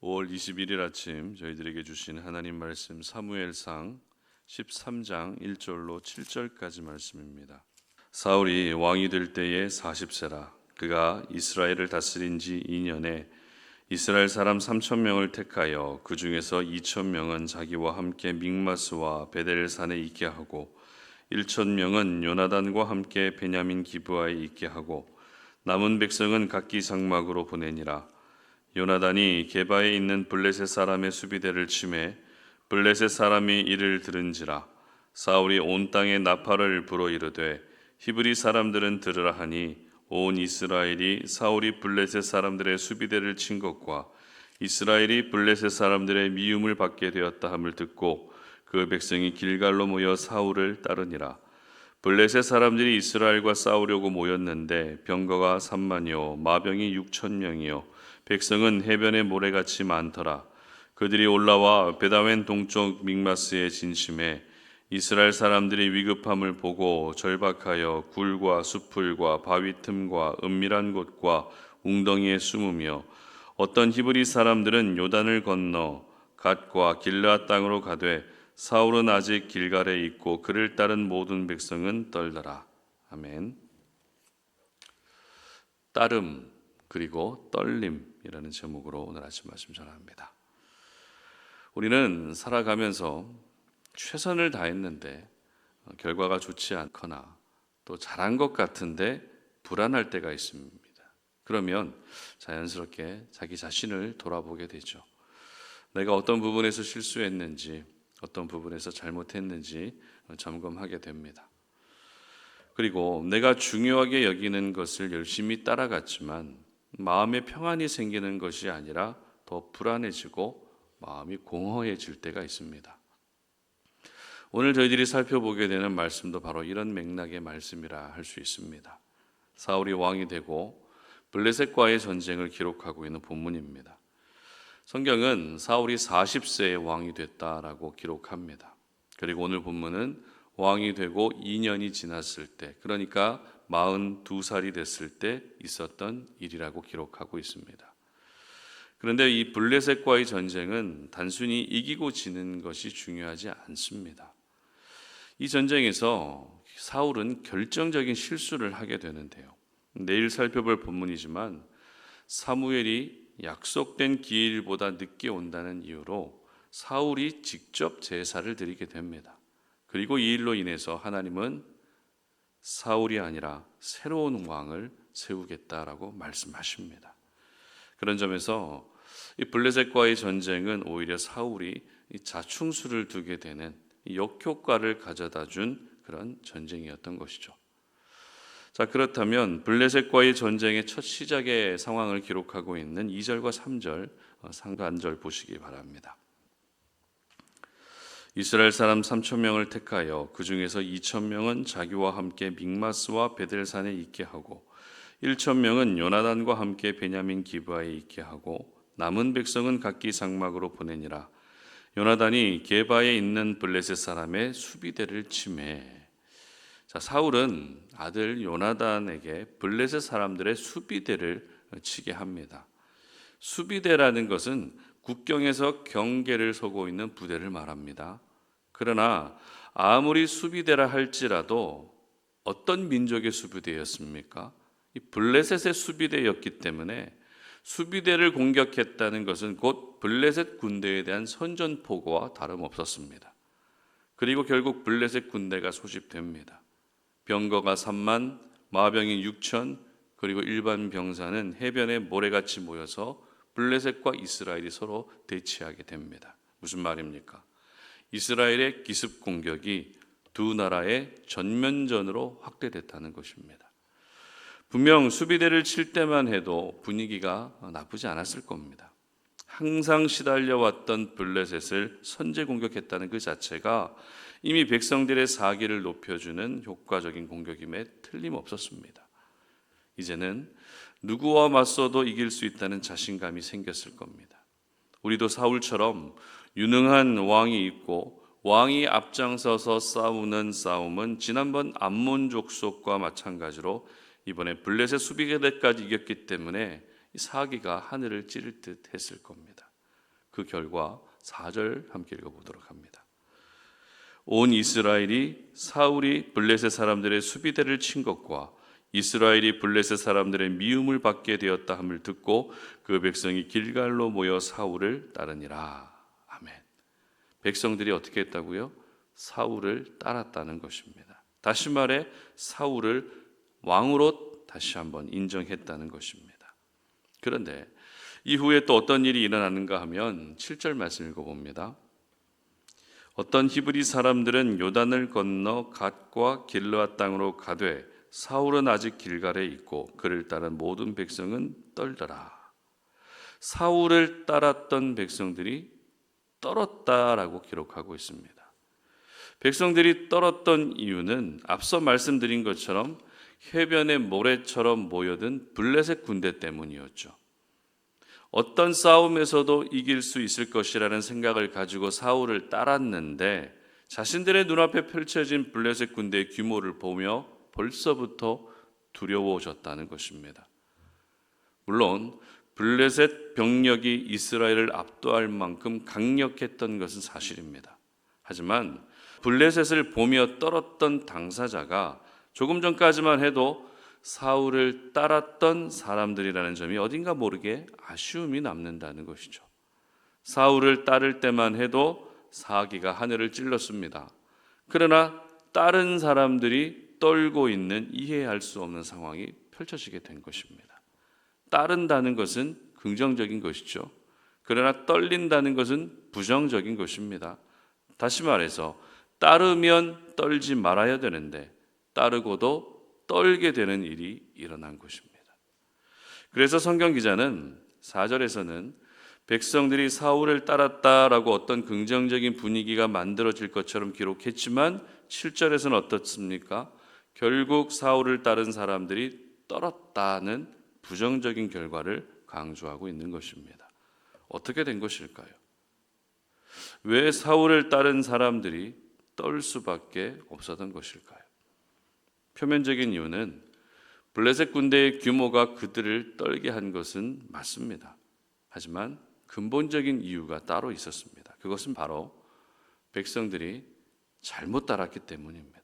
5월 21일 아침 저희들에게 주신 하나님 말씀 사무엘상 13장 1절로 7절까지 말씀입니다. 사울이 왕이 될 때에 40세라. 그가 이스라엘을 다스린 지 2년에 이스라엘 사람 3천 명을 택하여 그 중에서 2천 명은 자기와 함께 믹마스와 베델산에 있게 하고 1천 명은 요나단과 함께 베냐민 기브아에 있게 하고 남은 백성은 각기 장막으로 보내니라. 요나단이 게바에 있는 블레셋 사람의 수비대를 치매 블레셋 사람이 이를 들은지라. 사울이 온 땅에 나팔을 불어 이르되 히브리 사람들은 들으라 하니 온 이스라엘이 사울이 블레셋 사람들의 수비대를 친 것과 이스라엘이 블레셋 사람들의 미움을 받게 되었다 함을 듣고 그 백성이 길갈로 모여 사울을 따르니라. 블레셋 사람들이 이스라엘과 싸우려고 모였는데 병거가 3만이요 마병이 6천 명이요 백성은 해변의 모래같이 많더라. 그들이 올라와 베다웬 동쪽 믹마스에 진심해 이스라엘 사람들이 위급함을 보고 절박하여 굴과 수풀과 바위 틈과 은밀한 곳과 웅덩이에 숨으며 어떤 히브리 사람들은 요단을 건너 갓과 길르앗 땅으로 가되 사울은 아직 길갈에 있고 그를 따른 모든 백성은 떨더라. 아멘. 따름 그리고 떨림이라는 제목으로 오늘 아침 말씀 전합니다. 우리는 살아가면서 최선을 다했는데 결과가 좋지 않거나 또 잘한 것 같은데 불안할 때가 있습니다. 그러면 자연스럽게 자기 자신을 돌아보게 되죠. 내가 어떤 부분에서 실수했는지 어떤 부분에서 잘못했는지 점검하게 됩니다. 그리고 내가 중요하게 여기는 것을 열심히 따라갔지만 마음에 평안이 생기는 것이 아니라 더 불안해지고 마음이 공허해질 때가 있습니다. 오늘 저희들이 살펴보게 되는 말씀도 바로 이런 맥락의 말씀이라 할 수 있습니다. 사울이 왕이 되고 블레셋과의 전쟁을 기록하고 있는 본문입니다. 성경은 사울이 40세에 왕이 됐다라고 기록합니다. 그리고 오늘 본문은 왕이 되고 2년이 지났을 때, 그러니까 42살이 됐을 때 있었던 일이라고 기록하고 있습니다. 그런데 이 블레셋과의 전쟁은 단순히 이기고 지는 것이 중요하지 않습니다. 이 전쟁에서 사울은 결정적인 실수를 하게 되는데요. 내일 살펴볼 본문이지만 사무엘이 약속된 기일보다 늦게 온다는 이유로 사울이 직접 제사를 드리게 됩니다. 그리고 이 일로 인해서 하나님은 사울이 아니라 새로운 왕을 세우겠다라고 말씀하십니다. 그런 점에서 이 블레셋과의 전쟁은 오히려 사울이 자충수를 두게 되는 역효과를 가져다 준 그런 전쟁이었던 것이죠. 자, 그렇다면 블레셋과의 전쟁의 첫 시작의 상황을 기록하고 있는 2절과 3절 상반절 보시기 바랍니다. 이스라엘 사람 3천 명을 택하여 그 중에서 2천 명은 자기와 함께 믹마스와 베델산에 있게 하고 1천 명은 요나단과 함께 베냐민 기브아에 있게 하고 남은 백성은 각기 장막으로 보내니라. 요나단이 게바에 있는 블레셋 사람의 수비대를 치매. 자, 사울은 아들 요나단에게 블레셋 사람들의 수비대를 치게 합니다. 수비대라는 것은 국경에서 경계를 서고 있는 부대를 말합니다. 그러나 아무리 수비대라 할지라도 어떤 민족의 수비대였습니까? 이 블레셋의 수비대였기 때문에 수비대를 공격했다는 것은 곧 블레셋 군대에 대한 선전포고와 다름없었습니다. 그리고 결국 블레셋 군대가 소집됩니다. 병거가 3만, 마병이 6천, 그리고 일반 병사는 해변에 모래같이 모여서 블레셋과 이스라엘이 서로 대치하게 됩니다. 무슨 말입니까? 이스라엘의 기습 공격이 두 나라의 전면전으로 확대됐다는 것입니다. 분명 수비대를 칠 때만 해도 분위기가 나쁘지 않았을 겁니다. 항상 시달려왔던 블레셋을 선제 공격했다는 그 자체가 이미 백성들의 사기를 높여주는 효과적인 공격임에 틀림없었습니다. 이제는 누구와 맞서도 이길 수 있다는 자신감이 생겼을 겁니다. 우리도 사울처럼 유능한 왕이 있고 왕이 앞장서서 싸우는 싸움은 지난번 암몬 족속과 마찬가지로 이번에 블레셋 수비대까지 이겼기 때문에 사기가 하늘을 찌를 듯 했을 겁니다. 그 결과 4절 함께 읽어보도록 합니다. 온 이스라엘이 사울이 블레셋 사람들의 수비대를 친 것과 이스라엘이 블레셋 사람들의 미움을 받게 되었다 함을 듣고 그 백성이 길갈로 모여 사울을 따르니라. 아멘. 백성들이 어떻게 했다고요? 사울을 따랐다는 것입니다. 다시 말해 사울을 왕으로 다시 한번 인정했다는 것입니다. 그런데 이후에 또 어떤 일이 일어나는가 하면 7절 말씀 읽어봅니다. 어떤 히브리 사람들은 요단을 건너 갓과 길르앗 땅으로 가되 사울은 아직 길갈에 있고 그를 따른 모든 백성은 떨더라. 사울을 따랐던 백성들이 떨었다라고 기록하고 있습니다. 백성들이 떨었던 이유는 앞서 말씀드린 것처럼 해변의 모래처럼 모여든 블레셋 군대 때문이었죠. 어떤 싸움에서도 이길 수 있을 것이라는 생각을 가지고 사울을 따랐는데 자신들의 눈앞에 펼쳐진 블레셋 군대의 규모를 보며 벌써부터 두려워졌다는 것입니다. 물론 블레셋 병력이 이스라엘을 압도할 만큼 강력했던 것은 사실입니다. 하지만 블레셋을 보며 떨었던 당사자가 조금 전까지만 해도 사울을 따랐던 사람들이라는 점이 어딘가 모르게 아쉬움이 남는다는 것이죠. 사울을 따를 때만 해도 사기가 하늘을 찔렀습니다. 그러나 다른 사람들이 떨고 있는 이해할 수 없는 상황이 펼쳐지게 된 것입니다. 따른다는 것은 긍정적인 것이죠. 그러나 떨린다는 것은 부정적인 것입니다. 다시 말해서 따르면 떨지 말아야 되는데 따르고도 떨게 되는 일이 일어난 것입니다. 그래서 성경 기자는 4절에서는 백성들이 사울을 따랐다라고 어떤 긍정적인 분위기가 만들어질 것처럼 기록했지만 7절에서는 어떻습니까? 결국 사울을 따른 사람들이 떨었다는 부정적인 결과를 강조하고 있는 것입니다. 어떻게 된 것일까요? 왜 사울을 따른 사람들이 떨 수밖에 없었던 것일까요? 표면적인 이유는 블레셋 군대의 규모가 그들을 떨게 한 것은 맞습니다. 하지만 근본적인 이유가 따로 있었습니다. 그것은 바로 백성들이 잘못 따랐기 때문입니다.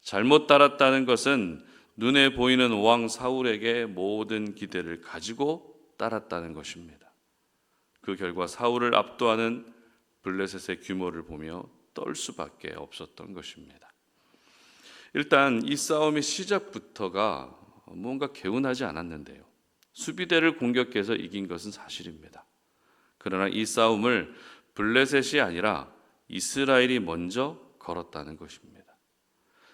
잘못 따랐다는 것은 눈에 보이는 왕 사울에게 모든 기대를 가지고 따랐다는 것입니다. 그 결과 사울을 압도하는 블레셋의 규모를 보며 떨 수밖에 없었던 것입니다. 일단 이 싸움의 시작부터가 뭔가 개운하지 않았는데요. 수비대를 공격해서 이긴 것은 사실입니다. 그러나 이 싸움을 블레셋이 아니라 이스라엘이 먼저 걸었다는 것입니다.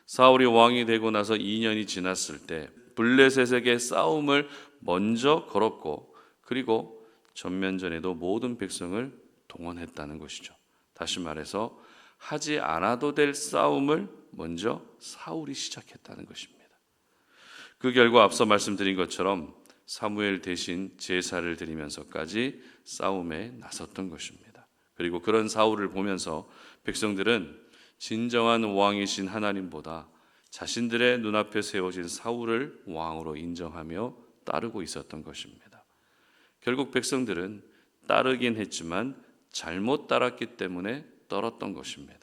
사울이 왕이 되고 나서 2년이 지났을 때 블레셋에게 싸움을 먼저 걸었고 그리고 전면전에도 모든 백성을 동원했다는 것이죠. 다시 말해서 하지 않아도 될 싸움을 먼저 사울이 시작했다는 것입니다. 그 결과 앞서 말씀드린 것처럼 사무엘 대신 제사를 드리면서까지 싸움에 나섰던 것입니다. 그리고 그런 사울을 보면서 백성들은 진정한 왕이신 하나님보다 자신들의 눈앞에 세워진 사울을 왕으로 인정하며 따르고 있었던 것입니다. 결국 백성들은 따르긴 했지만 잘못 따랐기 때문에 떨었던 것입니다.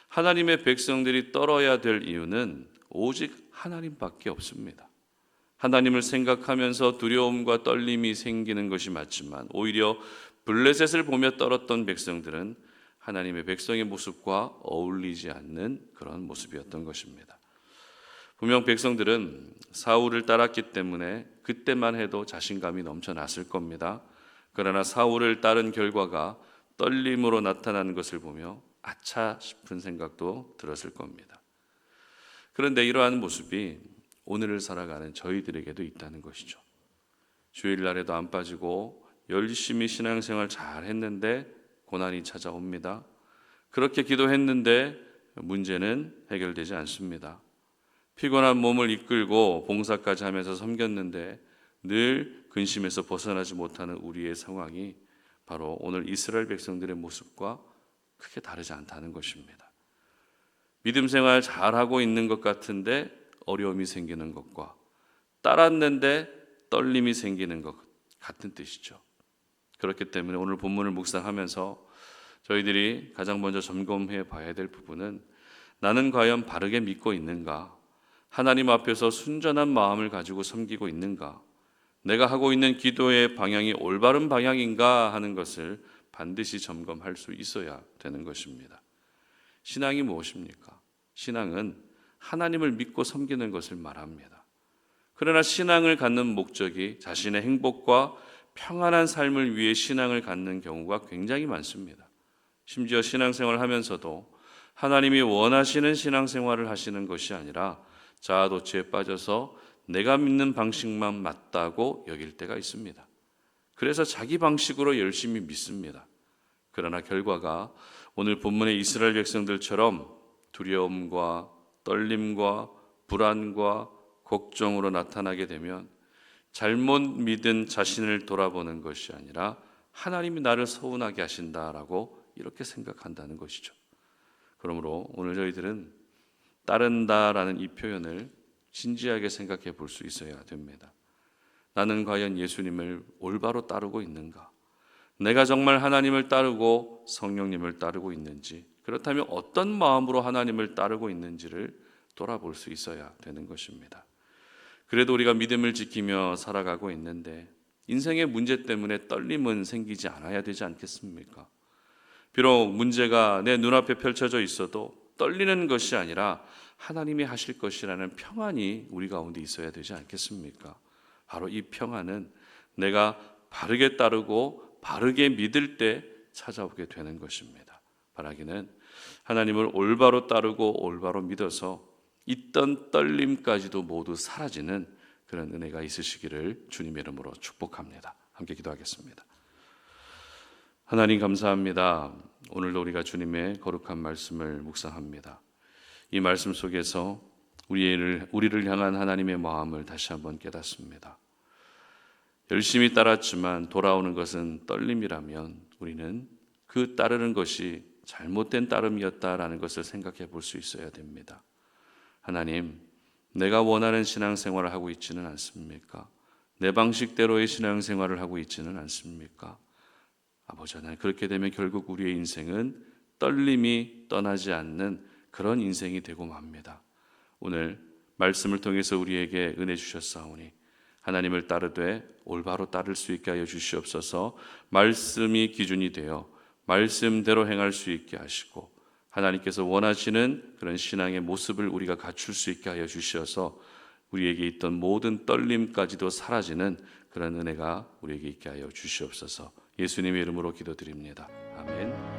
하나님의 백성들이 떨어야 될 이유는 오직 하나님밖에 없습니다. 하나님을 생각하면서 두려움과 떨림이 생기는 것이 맞지만 오히려 블레셋을 보며 떨었던 백성들은 하나님의 백성의 모습과 어울리지 않는 그런 모습이었던 것입니다. 분명 백성들은 사울을 따랐기 때문에 그때만 해도 자신감이 넘쳐났을 겁니다. 그러나 사울을 따른 결과가 떨림으로 나타나는 것을 보며 아차 싶은 생각도 들었을 겁니다. 그런데 이러한 모습이 오늘을 살아가는 저희들에게도 있다는 것이죠. 주일날에도 안 빠지고 열심히 신앙생활 잘 했는데 고난이 찾아옵니다. 그렇게 기도했는데 문제는 해결되지 않습니다. 피곤한 몸을 이끌고 봉사까지 하면서 섬겼는데 늘 근심에서 벗어나지 못하는 우리의 상황이 바로 오늘 이스라엘 백성들의 모습과 크게 다르지 않다는 것입니다. 믿음 생활 잘하고 있는 것 같은데 어려움이 생기는 것과 따랐는데 떨림이 생기는 것 같은 뜻이죠. 그렇기 때문에 오늘 본문을 묵상하면서 저희들이 가장 먼저 점검해 봐야 될 부분은 나는 과연 바르게 믿고 있는가? 하나님 앞에서 순전한 마음을 가지고 섬기고 있는가? 내가 하고 있는 기도의 방향이 올바른 방향인가 하는 것을 반드시 점검할 수 있어야 되는 것입니다. 신앙이 무엇입니까? 신앙은 하나님을 믿고 섬기는 것을 말합니다. 그러나 신앙을 갖는 목적이 자신의 행복과 평안한 삶을 위해 신앙을 갖는 경우가 굉장히 많습니다. 심지어 신앙생활을 하면서도 하나님이 원하시는 신앙생활을 하시는 것이 아니라 자아도취에 빠져서 내가 믿는 방식만 맞다고 여길 때가 있습니다. 그래서 자기 방식으로 열심히 믿습니다. 그러나 결과가 오늘 본문의 이스라엘 백성들처럼 두려움과 떨림과 불안과 걱정으로 나타나게 되면 잘못 믿은 자신을 돌아보는 것이 아니라 하나님이 나를 서운하게 하신다라고 이렇게 생각한다는 것이죠. 그러므로 오늘 저희들은 따른다라는 이 표현을 진지하게 생각해 볼 수 있어야 됩니다. 나는 과연 예수님을 올바로 따르고 있는가? 내가 정말 하나님을 따르고 성령님을 따르고 있는지, 그렇다면 어떤 마음으로 하나님을 따르고 있는지를 돌아볼 수 있어야 되는 것입니다. 그래도 우리가 믿음을 지키며 살아가고 있는데 인생의 문제 때문에 떨림은 생기지 않아야 되지 않겠습니까? 비록 문제가 내 눈앞에 펼쳐져 있어도 떨리는 것이 아니라 하나님이 하실 것이라는 평안이 우리 가운데 있어야 되지 않겠습니까? 바로 이 평안은 내가 바르게 따르고 바르게 믿을 때 찾아오게 되는 것입니다. 바라기는 하나님을 올바로 따르고 올바로 믿어서 있던 떨림까지도 모두 사라지는 그런 은혜가 있으시기를 주님의 이름으로 축복합니다. 함께 기도하겠습니다. 하나님 감사합니다. 오늘도 우리가 주님의 거룩한 말씀을 묵상합니다. 이 말씀 속에서 우리를 향한 하나님의 마음을 다시 한번 깨닫습니다. 열심히 따랐지만 돌아오는 것은 떨림이라면 우리는 그 따르는 것이 잘못된 따름이었다라는 것을 생각해 볼 수 있어야 됩니다. 하나님, 내가 원하는 신앙생활을 하고 있지는 않습니까? 내 방식대로의 신앙생활을 하고 있지는 않습니까? 아버지 하나님, 그렇게 되면 결국 우리의 인생은 떨림이 떠나지 않는 그런 인생이 되고 맙니다. 오늘 말씀을 통해서 우리에게 은혜 주셨사오니 하나님을 따르되 올바로 따를 수 있게 하여 주시옵소서. 말씀이 기준이 되어 말씀대로 행할 수 있게 하시고 하나님께서 원하시는 그런 신앙의 모습을 우리가 갖출 수 있게 하여 주셔서 우리에게 있던 모든 떨림까지도 사라지는 그런 은혜가 우리에게 있게 하여 주시옵소서. 예수님의 이름으로 기도드립니다. 아멘.